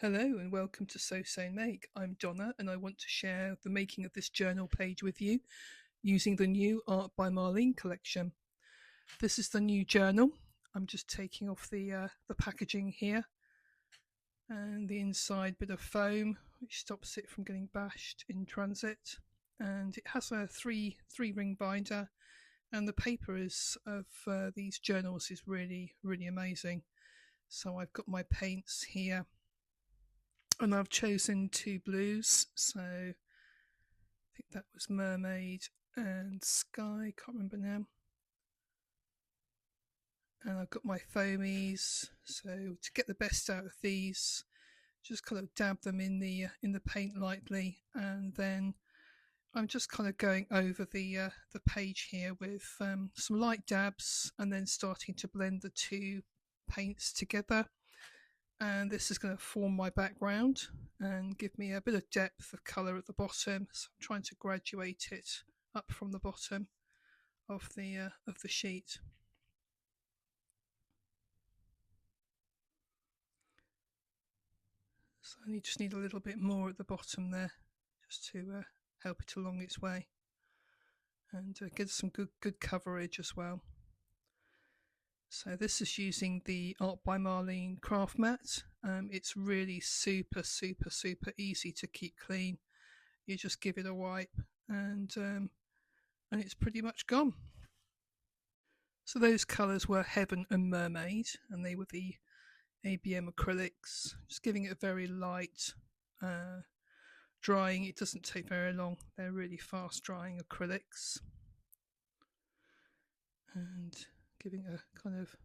Hello and welcome to Sew Sew Make. I'm Donna and I want to share the making of this journal page with you using the new Art by Marlene collection. This is the new journal. I'm just taking off the packaging here and the inside bit of foam which stops it from getting bashed in transit. And it has a three ring binder, and the paper is of these journals is really amazing. So I've got my paints here. And I've chosen two blues, so I think that was Mermaid and Sky, can't remember now. And I've got my foamies, so to get the best out of these, just kind of dab them in the paint lightly, and then I'm just kind of going over the page here with some light dabs, and then starting to blend the two paints together. And this is going to form my background and give me a bit of depth of colour at the bottom. So I'm trying to graduate it up from the bottom of the sheet. So I just need a little bit more at the bottom there, just to help it along its way, and get some good coverage as well. So this is using the Art by Marlene craft mat. It's really super easy to keep clean. You just give it a wipe and it's pretty much gone. So those colours were Heaven and Mermaid, and they were the ABM acrylics. Just giving it a very light drying. It doesn't take very long. They're really fast drying acrylics. And giving a kind of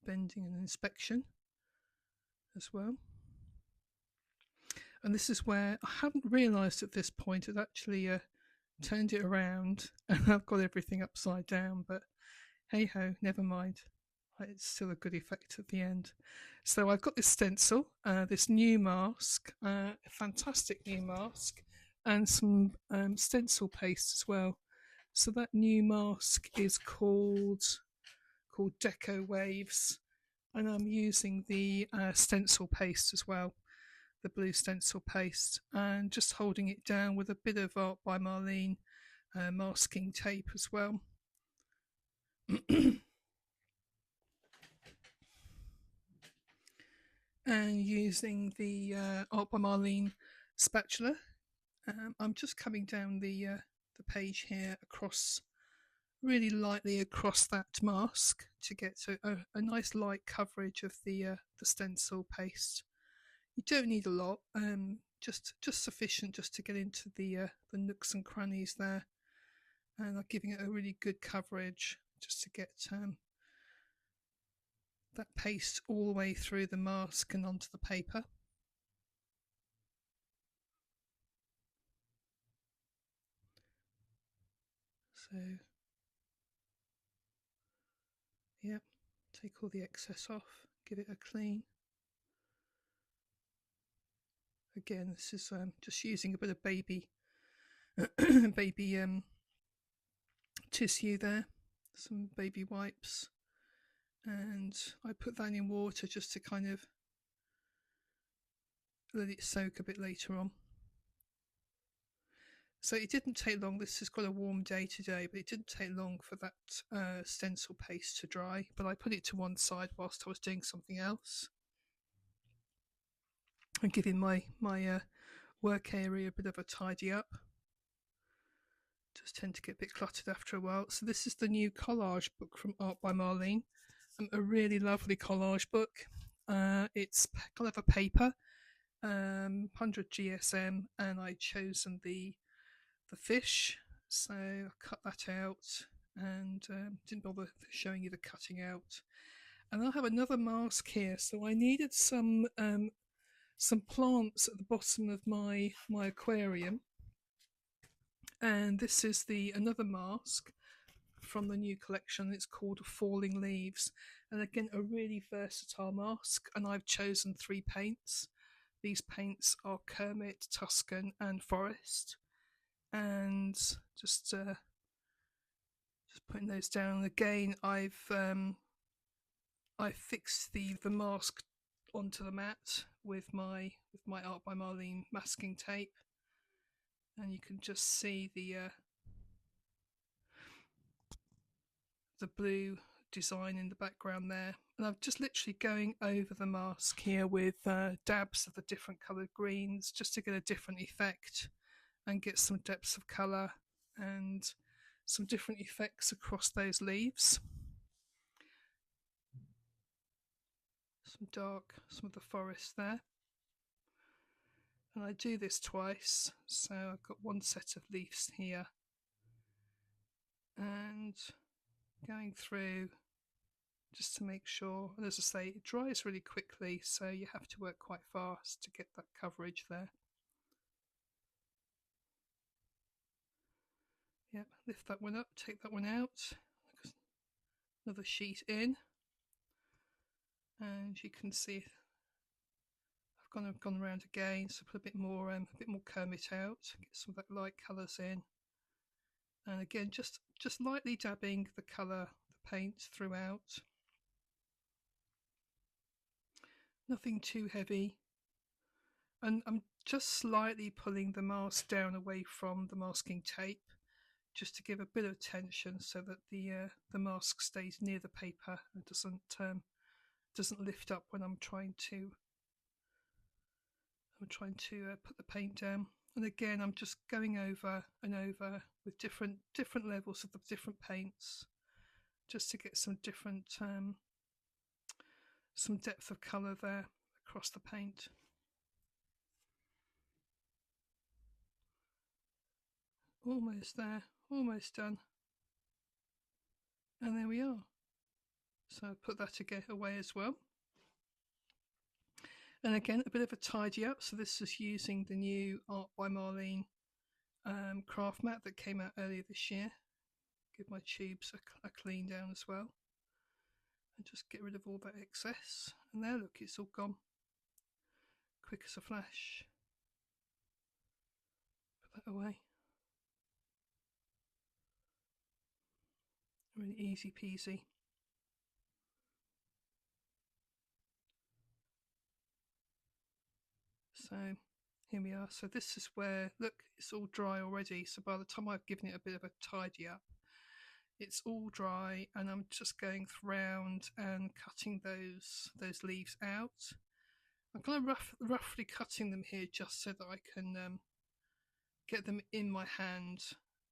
bending and inspection as well. And this is where I hadn't realised at this point I'd actually turned it around and I've got everything upside down, but hey ho, never mind. It's still a good effect at the end. So I've got this stencil, this new mask, a fantastic new mask, and some stencil paste as well. So that new mask is called Deco Waves, and I'm using the stencil paste as well, the blue stencil paste, and just holding it down with a bit of Art by Marlene masking tape as well. And using the Art by Marlene spatula, I'm just coming down the page here across, really lightly across that mask to get a nice light coverage of the stencil paste. You don't need a lot, just sufficient just to get into the nooks and crannies there, and I'm giving it a really good coverage just to get that paste all the way through the mask and onto the paper. So, yep, take all the excess off, give it a clean. Again, this is just using a bit of baby tissue there, some baby wipes, and I put that in water just to kind of let it soak a bit later on. So it didn't take long. This has got a warm day today, but it didn't take long for that stencil paste to dry. But I put it to one side whilst I was doing something else and giving my work area a bit of a tidy up. Just tend to get a bit cluttered after a while. So this is the new collage book from Art by Marlene, a really lovely collage book. It's kind of a paper, 100 GSM, and I'd chosen the fish, so I cut that out and didn't bother showing you the cutting out. And I have another mask here, so I needed some plants at the bottom of my aquarium, and this is another mask from the new collection. It's called Falling Leaves, and again a really versatile mask, and I've chosen 3 paints. These paints are Kermit, Tuscan and Forest, and just putting those down. Again, I've fixed the mask onto the mat with my Art by Marlene masking tape, and you can just see the blue design in the background there. And I'm just literally going over the mask here with dabs of the different coloured greens just to get a different effect and get some depths of colour and some different effects across those leaves. Some of the forest there. And I do this twice, so I've got one set of leaves here and going through just to make sure, and as I say, it dries really quickly, so you have to work quite fast to get that coverage there. Yep, lift that one up, take that one out, another sheet in, and you can see I've gone around again, so put a bit more Kermit out, get some of that light colours in, and again just lightly dabbing the colour, the paint throughout. Nothing too heavy, and I'm just slightly pulling the mask down away from the masking tape just to give a bit of tension so that the mask stays near the paper and doesn't lift up when I'm trying to put the paint down. And again, I'm just going over and over with different levels of the different paints just to get some different some depth of colour there across the paint. Almost there, almost done. And there we are. So I'll put that away as well. And again, a bit of a tidy up. So this is using the new Art by Marlene craft mat that came out earlier this year. Give my tubes a clean down as well. And just get rid of all that excess. And there, look, it's all gone. Quick as a flash. Put that away. Really easy peasy. So here we are. So this is where, look, it's all dry already. So by the time I've given it a bit of a tidy up, it's all dry, and I'm just going around and cutting those leaves out. I'm kind of roughly cutting them here just so that I can get them in my hand.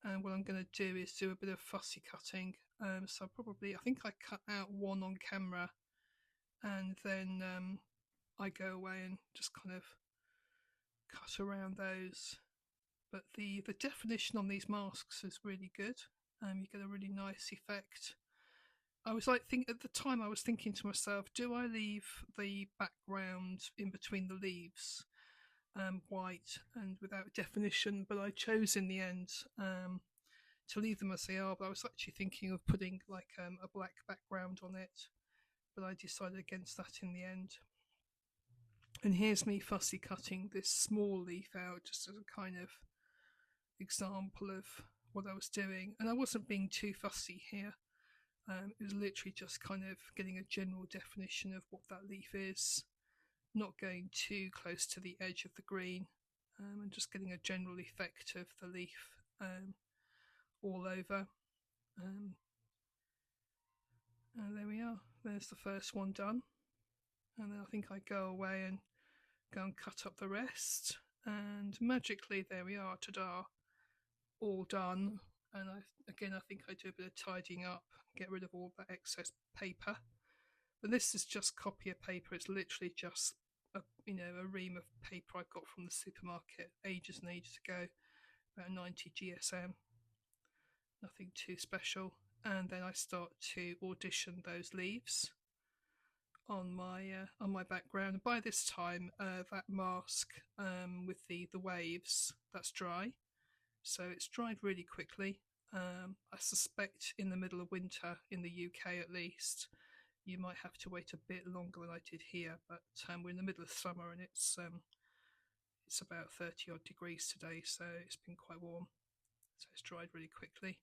And what I'm going to do is do a bit of fussy cutting. So I think I cut out one on camera, and then I go away and just kind of cut around those. But the definition on these masks is really good. You get a really nice effect. I was at the time I was thinking to myself, do I leave the background in between the leaves white and without definition? But I chose in the end to leave them as they are. But I was actually thinking of putting like a black background on it, but I decided against that in the end. And here's me fussy cutting this small leaf out just as a kind of example of what I was doing. And I wasn't being too fussy here. It was literally just kind of getting a general definition of what that leaf is, not going too close to the edge of the green, and just getting a general effect of the leaf all over. And there we are. There's the first one done. And then I think I go away and go and cut up the rest. And magically, there we are, ta-da, all done. And I think I do a bit of tidying up, get rid of all that excess paper. But this is just copier paper. It's literally just a ream of paper I got from the supermarket ages and ages ago, about 90 GSM. Nothing too special. And then I start to audition those leaves on my background. And by this time, that mask with the waves, that's dry. So it's dried really quickly. I suspect in the middle of winter, in the UK at least, you might have to wait a bit longer than I did here. But we're in the middle of summer, and it's about 30 odd degrees today, so it's been quite warm. So it's dried really quickly.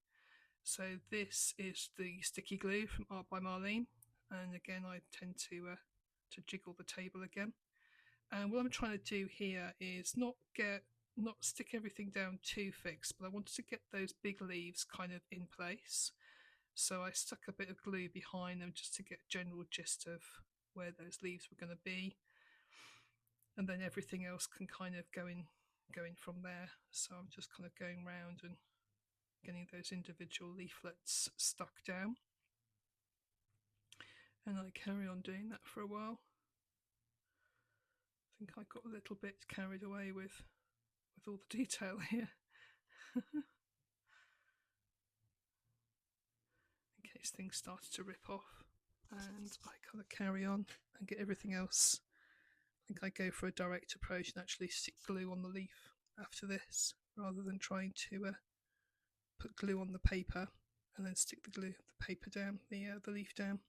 So this is the sticky glue from Art by Marlene. And again, I tend to jiggle the table again. And what I'm trying to do here is not stick everything down too fixed, but I wanted to get those big leaves kind of in place. So I stuck a bit of glue behind them just to get a general gist of where those leaves were going to be. And then everything else can kind of go in from there. So I'm just kind of going round and getting those individual leaflets stuck down. And I carry on doing that for a while. I think I got a little bit carried away with all the detail here. In case things started to rip off. And I kind of carry on and get everything else. I think I go for a direct approach and actually stick glue on the leaf after this, rather than trying to put glue on the paper and then stick the paper down, the leaf down.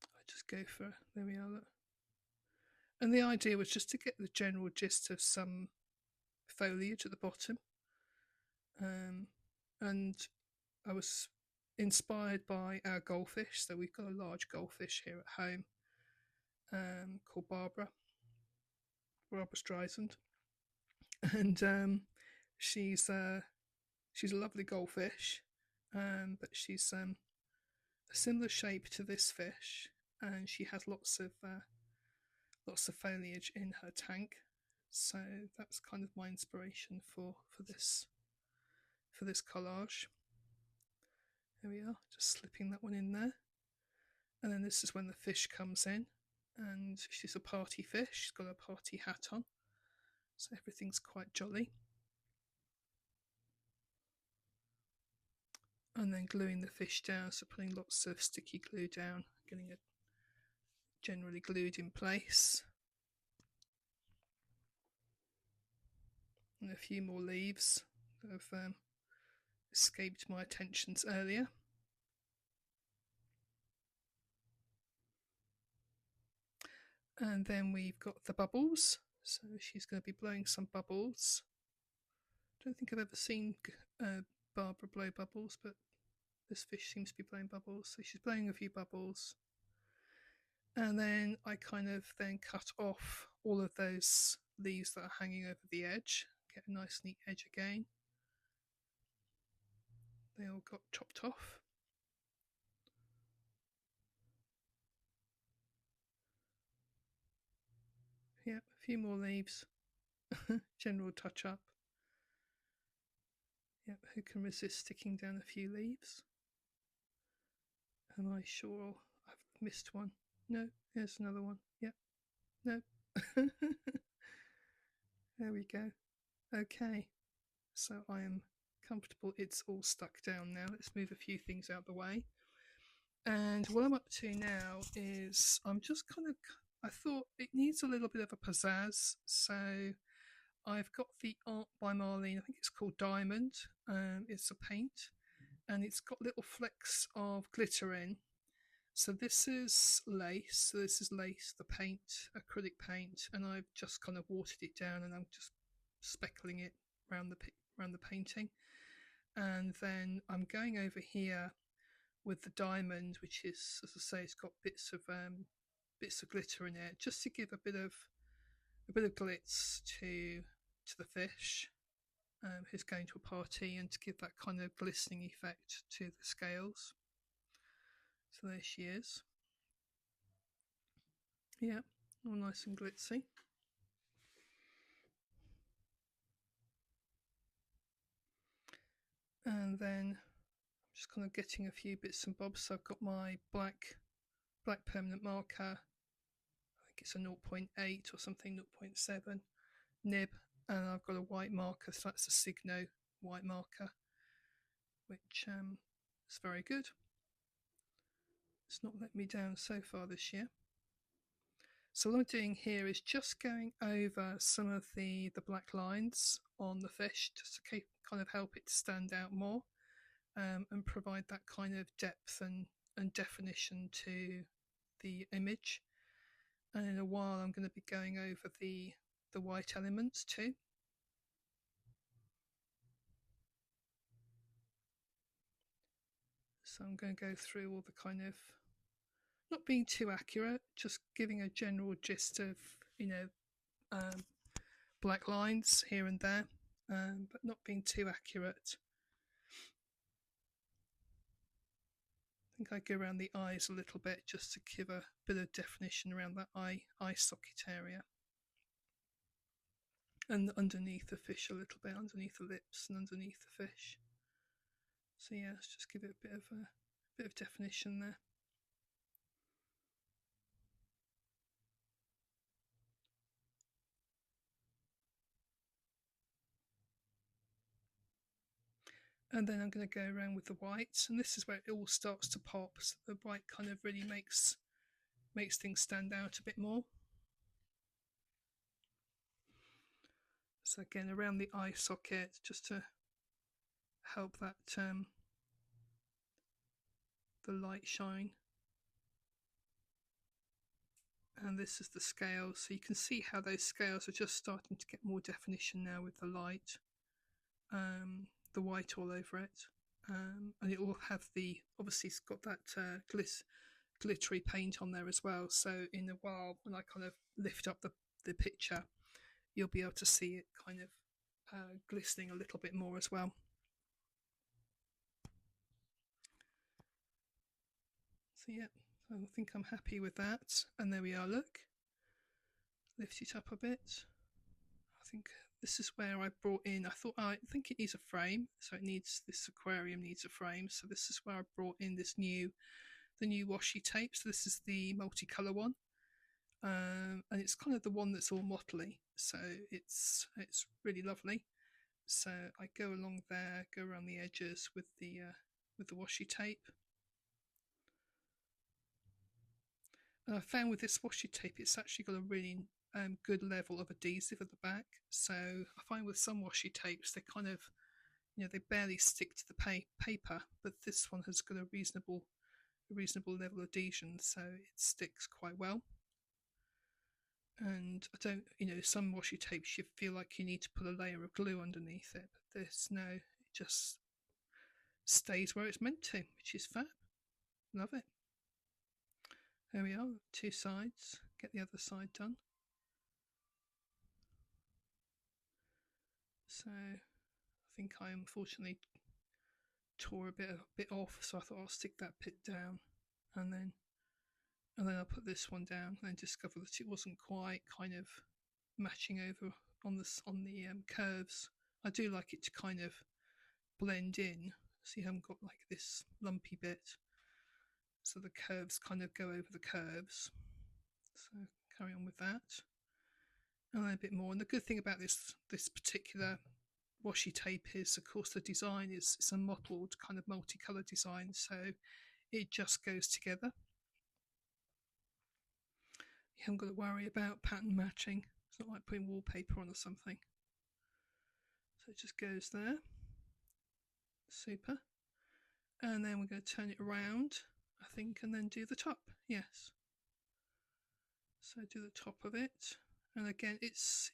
I just go for, there we are, look. And the idea was just to get the general gist of some foliage at the bottom. And I was inspired by our goldfish. So we've got a large goldfish here at home called Barbara Streisand. And she's a lovely goldfish, but she's a similar shape to this fish, and she has lots of foliage in her tank. So that's kind of my inspiration for this collage. There we are, just slipping that one in there. And then this is when the fish comes in, and she's a party fish. She's got a party hat on, so everything's quite jolly. And then gluing the fish down, so putting lots of sticky glue down, getting it generally glued in place. And a few more leaves that have escaped my attentions earlier. And then we've got the bubbles, so she's going to be blowing some bubbles. I don't think I've ever seen Barbara blow bubbles, but this fish seems to be blowing bubbles, so she's blowing a few bubbles. And then I kind of then cut off all of those leaves that are hanging over the edge, get a nice neat edge again. They all got chopped off. Yeah, a few more leaves. General touch up. Yep, who can resist sticking down a few leaves? Am I sure I've missed one? No, here's another one. Yep, no. There we go. Okay, so I am comfortable it's all stuck down now. Let's move a few things out of the way. And what I'm up to now is I'm just kind of, I thought it needs a little bit of a pizzazz, so I've got the art by Marlene. I think it's called Diamond. It's a paint, and it's got little flecks of glitter in. So this is lace. So this is lace, the paint, acrylic paint, and I've just kind of watered it down, and I'm just speckling it around the painting. And then I'm going over here with the diamond, which is, as I say, it's got bits of glitter in it, just to give a bit of glitz to the fish who's going to a party, and to give that kind of glistening effect to the scales. So there she is. Yeah, all nice and glitzy. And then I'm just kind of getting a few bits and bobs. So I've got my black permanent marker. I think it's a 0.8 or something, 0.7 nib, and I've got a white marker, so that's a Signo white marker, which is very good. It's not let me down so far this year. So what I'm doing here is just going over some of the black lines on the fish, just to kind of help it to stand out more, and provide that kind of depth and definition to the image. And in a while I'm going to be going over the white elements too. So I'm going to go through all the kind of not being too accurate, just giving a general gist of, you know, black lines here and there, but not being too accurate. I think I go around the eyes a little bit just to give a bit of definition around that eye socket area. And underneath the fish a little bit, underneath the lips and underneath the fish. So yeah, let's just give it a bit of definition there. And then I'm going to go around with the whites, and this is where it all starts to pop. So the white kind of really makes things stand out a bit more. So again, around the eye socket, just to help that the light shine. And this is the scales, so you can see how those scales are just starting to get more definition now with the light, the white all over it, and it will have obviously it's got that glittery paint on there as well, so in a while when I kind of lift up the picture, you'll be able to see it kind of glistening a little bit more as well. So yeah, I think I'm happy with that. And there we are, look. Lift it up a bit. I think this is where I brought in, I think it needs a frame. So this aquarium needs a frame. So this is where I brought in the new washi tape. So this is the multicolour one. And it's kind of the one that's all mottly. So it's really lovely. So I go along there, go around the edges with the washi tape. And I found with this washi tape, it's actually got a really good level of adhesive at the back. So I find with some washi tapes, they kind of, they barely stick to the paper, but this one has got a reasonable level of adhesion, so it sticks quite well. And I don't, some washi tapes you feel like you need to put a layer of glue underneath it, but this, no, it just stays where it's meant to, which is fab. Love it. There we are, 2 sides. Get the other side done. So I think I unfortunately tore a bit off, so I thought I'll stick that bit down, and then I'll put this one down, and then discover that it wasn't quite kind of matching over on the curves. I do like it to kind of blend in, so you haven't got like this lumpy bit. So the curves kind of go over the curves. So carry on with that. And then a bit more. And the good thing about this particular washi tape is, of course, the design it's a mottled kind of multicolour design, so it just goes together. You haven't got to worry about pattern matching. It's not like putting wallpaper on or something. So it just goes there. Super. And then we're going to turn it around, I think, and then do the top. Yes. So do the top of it, and again, it's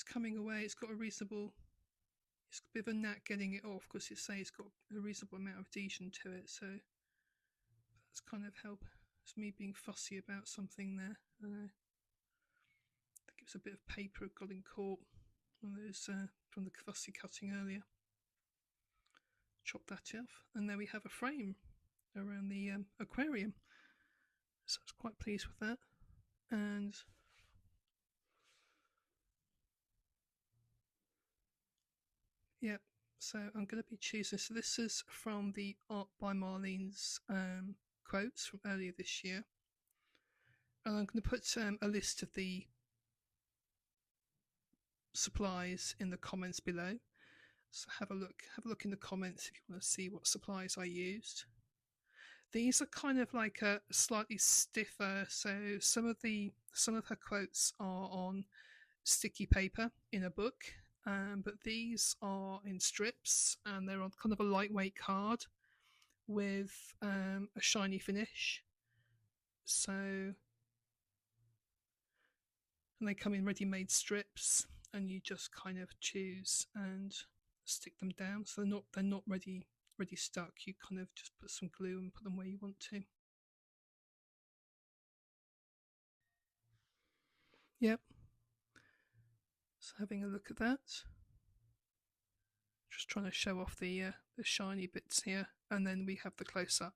coming away. It's got a reasonable. It's a bit of a knack getting it off, because it's got a reasonable amount of adhesion to it. So that's kind of help. It's me being fussy about something there. I don't know. I think it was a bit of paper had got in caught on those from the fussy cutting earlier. Chop that off, and there we have a frame around the aquarium. So I was quite pleased with that. And yeah, so I'm going to be choosing. So this is from the Art by Marlene's quotes from earlier this year. And I'm going to put a list of the supplies in the comments below. So have a look in the comments if you want to see what supplies I used. These are kind of like a slightly stiffer, so some of her quotes are on sticky paper in a book, but these are in strips, and they're on kind of a lightweight card with a shiny finish. So, and they come in ready-made strips, and you just kind of choose and stick them down. So they're not ready already stuck, you kind of just put some glue and put them where you want to. Yep. So having a look at that. Just trying to show off the shiny bits here, and then we have the close-up.